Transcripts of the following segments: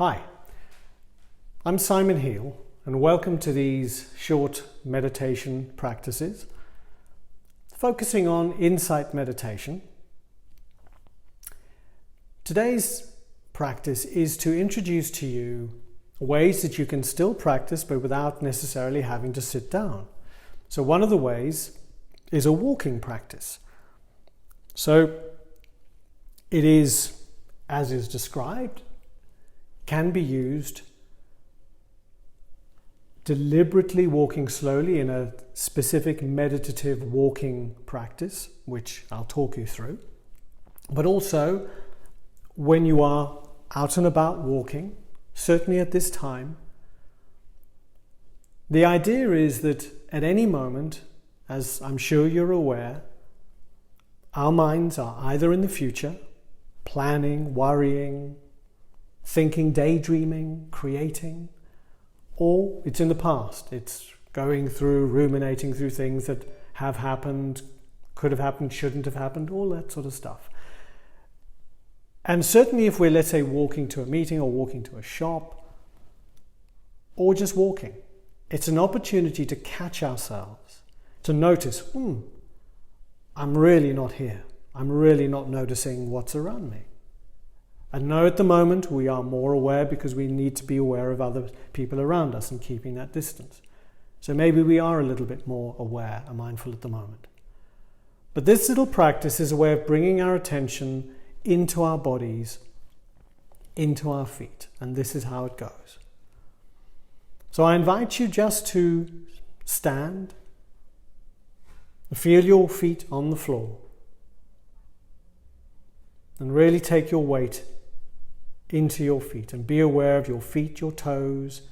Hi, I'm Simon Heal and welcome to these short meditation practices focusing on insight meditation. Today's practice is to introduce to you ways that you can still practice but without necessarily having to sit down. So one of the ways is a walking practice. So it is, as is described, can be used deliberately walking slowly in a specific meditative walking practice, which I'll talk you through, but also when you are out and about walking, certainly at this time. The idea is that at any moment, as I'm sure you're aware, our minds are either in the future, planning, worrying, thinking, daydreaming, creating, or it's in the past. It's going through, ruminating through things that have happened, could have happened, shouldn't have happened, all that sort of stuff. And certainly if we're, let's say, walking to a meeting or walking to a shop, or just walking, it's an opportunity to catch ourselves, to notice, I'm really not here. I'm really not noticing what's around me. And now at the moment we are more aware because we need to be aware of other people around us and keeping that distance. So maybe we are a little bit more aware and mindful at the moment. But this little practice is a way of bringing our attention into our bodies, into our feet. And this is how it goes. So I invite you just to stand, feel your feet on the floor, and really take your weight into your feet and be aware of your feet, your toes,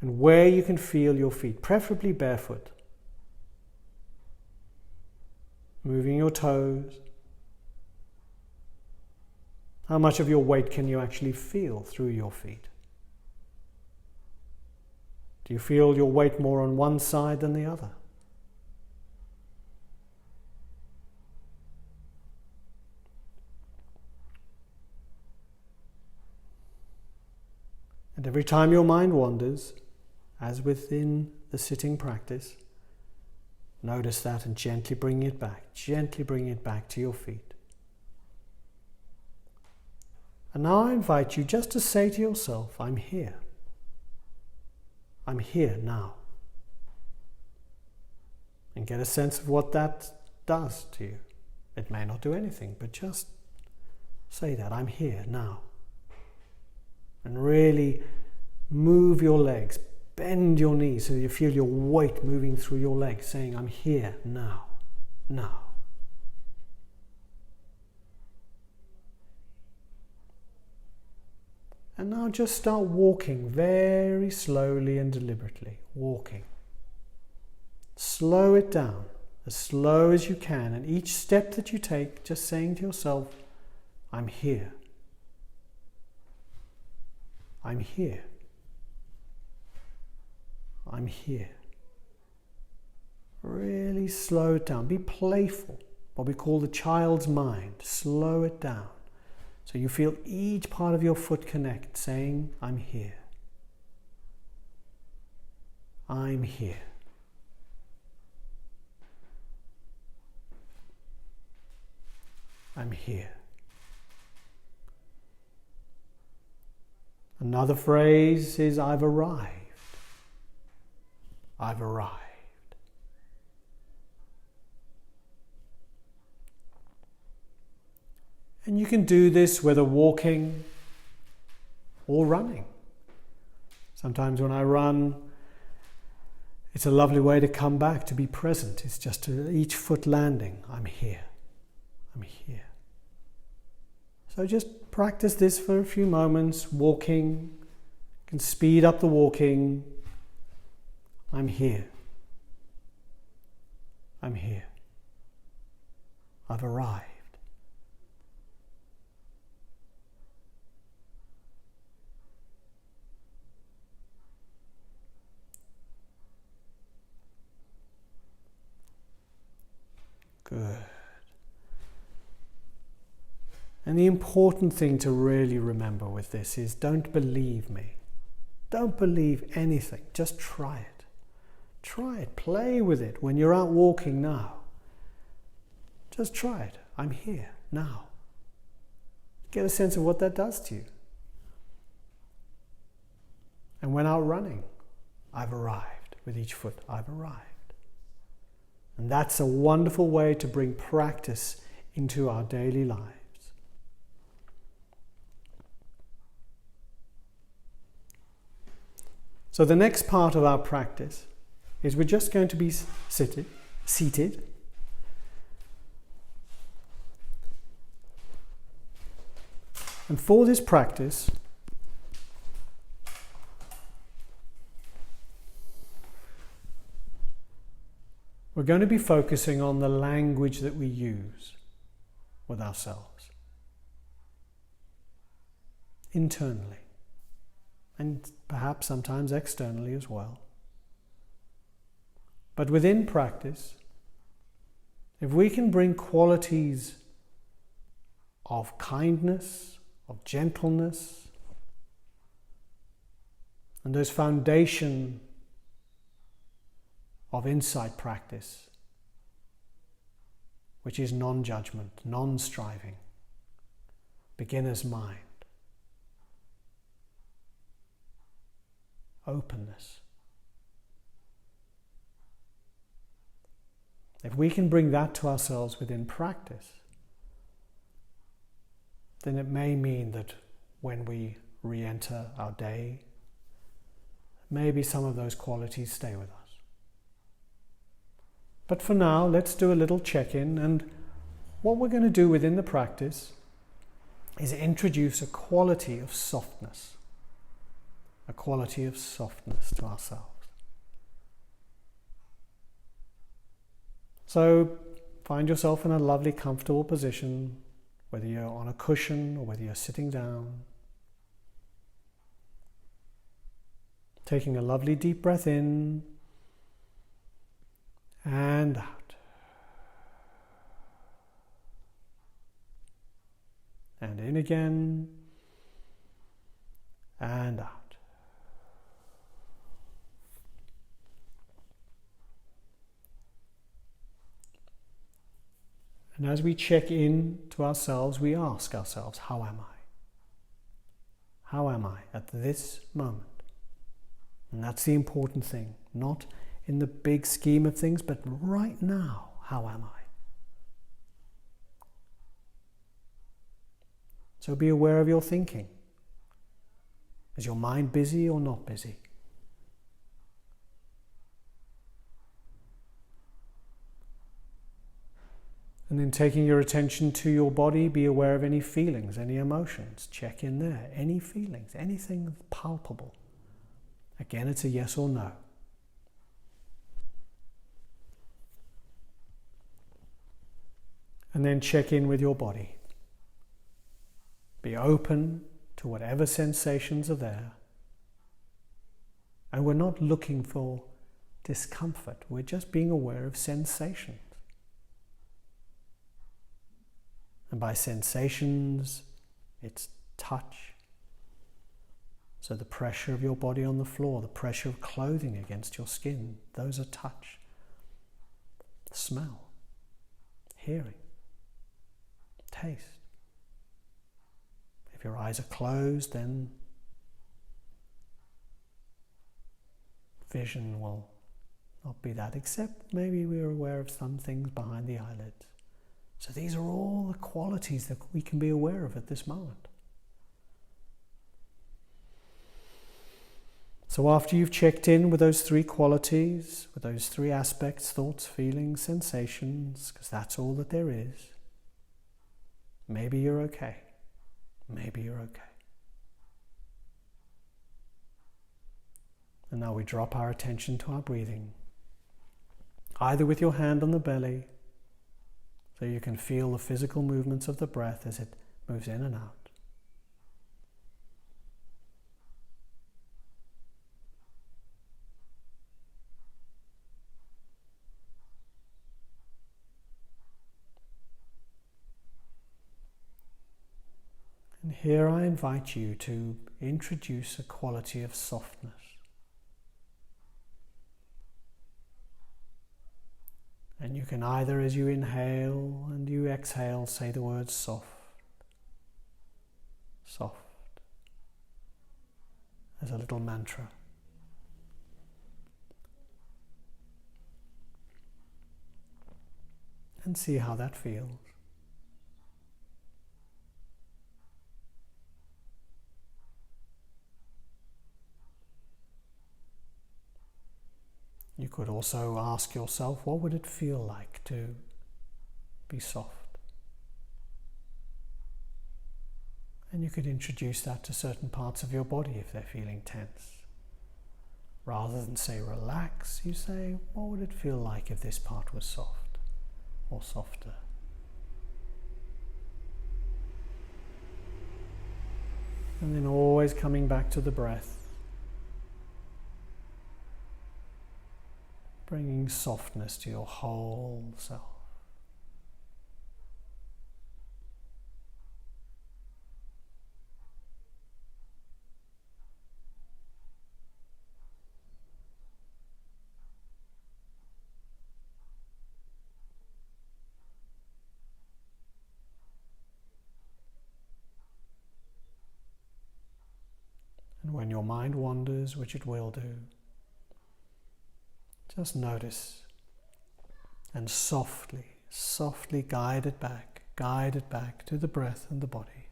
and where you can feel your feet, preferably barefoot. Moving your toes. How much of your weight can you actually feel through your feet? Do you feel your weight more on one side than the other? And every time your mind wanders, as within the sitting practice, notice that and gently bring it back to your feet. And now I invite you just to say to yourself, I'm here. I'm here now. And get a sense of what that does to you. It may not do anything, but just say that, I'm here now. And really move your legs, bend your knees so you feel your weight moving through your legs, saying, I'm here now, now. And now just start walking very slowly and deliberately, walking. Slow it down as slow as you can, and each step that you take, just saying to yourself, I'm here. I'm here. I'm here. Really slow it down. Be playful. What we call the child's mind. Slow it down. So you feel each part of your foot connect, saying, I'm here. I'm here. I'm here. Another phrase is, I've arrived. I've arrived. And you can do this whether walking or running. Sometimes when I run, it's a lovely way to come back, to be present. It's just to each foot landing. I'm here. I'm here. So just practice this for a few moments, walking. You can speed up the walking. I'm here. I'm here. I've arrived. Good. And the important thing to really remember with this is don't believe me. Don't believe anything. Just try it. Try it. Play with it when you're out walking now. Just try it. I'm here now. Get a sense of what that does to you. And when out running, I've arrived. With each foot, I've arrived. And that's a wonderful way to bring practice into our daily lives. So the next part of our practice is we're just going to be seated. And for this practice, we're going to be focusing on the language that we use with ourselves, internally, and perhaps sometimes externally as well. But within practice, if we can bring qualities of kindness, of gentleness, and those foundation of insight practice, which is non-judgment, non-striving, beginner's mind, openness. If we can bring that to ourselves within practice, then it may mean that when we re-enter our day, maybe some of those qualities stay with us. But for now, let's do a little check-in, and what we're going to do within the practice is introduce a quality of softness. A quality of softness to ourselves. So find yourself in a lovely, comfortable position, whether you're on a cushion or whether you're sitting down. Taking a lovely deep breath in and out. And in again and out. And as we check in to ourselves, we ask ourselves, how am I? How am I at this moment? And that's the important thing, not in the big scheme of things, but right now, how am I? So be aware of your thinking. Is your mind busy or not busy? And then taking your attention to your body, be aware of any feelings, any emotions. Check in there. Any feelings, anything palpable. Again, it's a yes or no. And then check in with your body. Be open to whatever sensations are there. And we're not looking for discomfort. We're just being aware of sensations. And by sensations, it's touch. So the pressure of your body on the floor, the pressure of clothing against your skin, those are touch. Smell, hearing, taste. If your eyes are closed, then vision will not be that, except maybe we're aware of some things behind the eyelids. So these are all the qualities that we can be aware of at this moment. So after you've checked in with those three qualities, with those three aspects, thoughts, feelings, sensations, because that's all that there is, maybe you're okay. Maybe you're okay. And now we drop our attention to our breathing, either with your hand on the belly, so you can feel the physical movements of the breath as it moves in and out. here I invite you to introduce a quality of softness. And you can either, as you inhale and you exhale, say the word soft, soft, as a little mantra. And see how that feels. You could also ask yourself, what would it feel like to be soft? And you could introduce that to certain parts of your body if they're feeling tense. Rather than say relax, you say, what would it feel like if this part was soft or softer? And then always coming back to the breath. Bringing softness to your whole self. And when your mind wanders, which it will do, just notice and softly, softly guide it back to the breath and the body.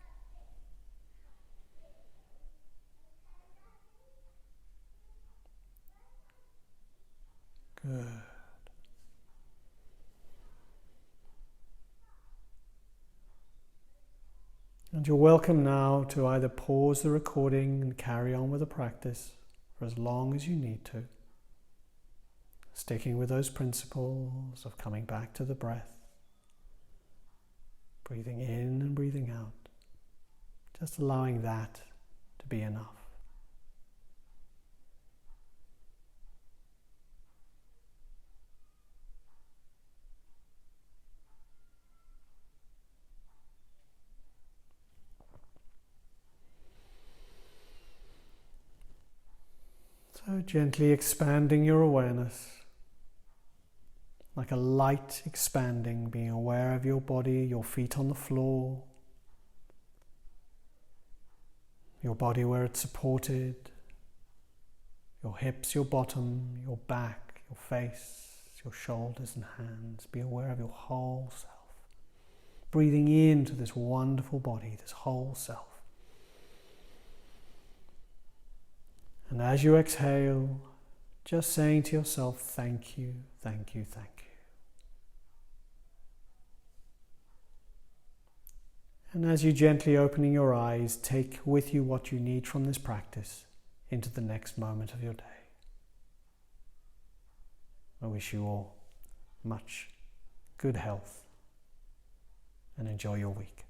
Good. And you're welcome now to either pause the recording and carry on with the practice for as long as you need to. Sticking with those principles of coming back to the breath, breathing in and breathing out, just allowing that to be enough. So gently expanding your awareness, like a light expanding, being aware of your body, your feet on the floor, your body where it's supported, your hips, your bottom, your back, your face, your shoulders and hands. Be aware of your whole self. Breathing into this wonderful body, this whole self. And as you exhale, just saying to yourself, thank you, thank you, thank you. And as you gently opening your eyes, take with you what you need from this practice into the next moment of your day. I wish you all much good health and enjoy your week.